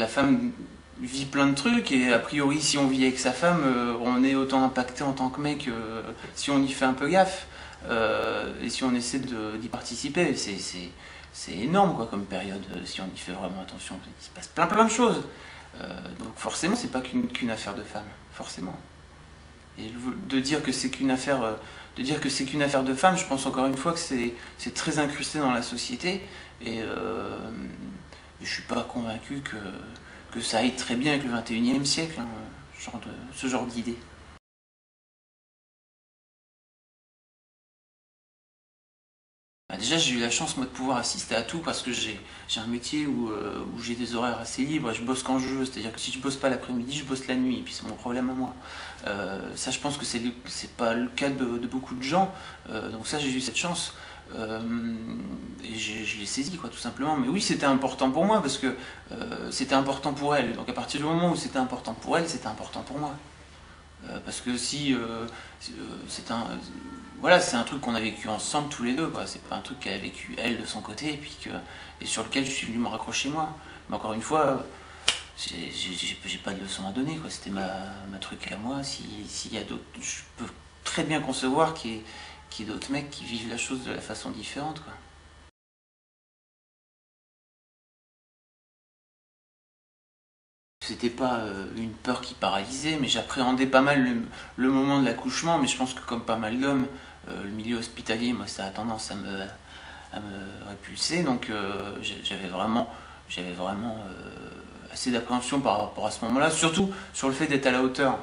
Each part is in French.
la femme vit plein de trucs et a priori si on vit avec sa femme, on est autant impacté en tant que mec si on y fait un peu gaffe et si on essaie d'y participer. C'est énorme quoi comme période si on y fait vraiment attention. Il se passe plein de choses. Donc forcément c'est pas qu'une affaire de femme, forcément. Et de dire que c'est qu'une affaire de femme, je pense encore une fois que c'est très incrusté dans la société et je suis pas convaincu que ça aille très bien avec le 21e siècle, hein, ce genre d'idée. Bah déjà j'ai eu la chance moi de pouvoir assister à tout parce que j'ai un métier où j'ai des horaires assez libres et je bosse quand je veux, c'est à dire que si je bosse pas l'après-midi je bosse la nuit et puis c'est mon problème à moi. Ça je pense que c'est pas le cas de beaucoup de gens, donc ça j'ai eu cette chance et je l'ai saisi quoi tout simplement. Mais oui c'était important pour moi parce que c'était important pour elle, donc à partir du moment où c'était important pour elle c'était important pour moi. Parce que si c'est un voilà, c'est un truc qu'on a vécu ensemble tous les deux, quoi. C'est pas un truc qu'elle a vécu elle de son côté et sur lequel je suis venu me raccrocher moi. Mais encore une fois, j'ai pas de leçon à donner, quoi. C'était ma truc à moi. S'il y a d'autres, je peux très bien concevoir qu'il y ait d'autres mecs qui vivent la chose de la façon différente, quoi. C'était pas une peur qui paralysait, mais j'appréhendais pas mal le moment de l'accouchement, mais je pense que comme pas mal d'hommes, le milieu hospitalier, moi ça a tendance à me répulser, donc j'avais vraiment assez d'appréhension par rapport à ce moment-là, surtout sur le fait d'être à la hauteur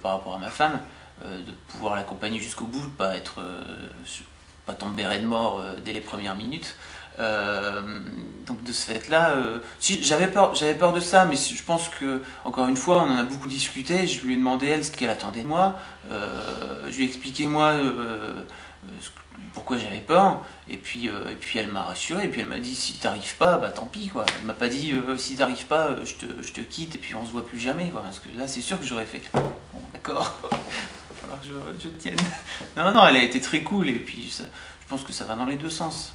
par rapport à ma femme, de pouvoir l'accompagner jusqu'au bout, de pas tomber raide mort dès les premières minutes. Donc de ce fait-là, si j'avais peur de ça, mais je pense que encore une fois, on en a beaucoup discuté. Je lui ai demandé elle ce qu'elle attendait de moi. Je lui ai expliqué moi pourquoi j'avais peur. Et puis elle m'a rassuré. Et puis elle m'a dit si t'arrives pas, bah tant pis quoi. Elle m'a pas dit si t'arrives pas, je te quitte et puis on se voit plus jamais quoi. Parce que là, c'est sûr que j'aurais fait. Bon, d'accord. Il va falloir que je tienne. Non, elle a été très cool et puis je pense que ça va dans les deux sens.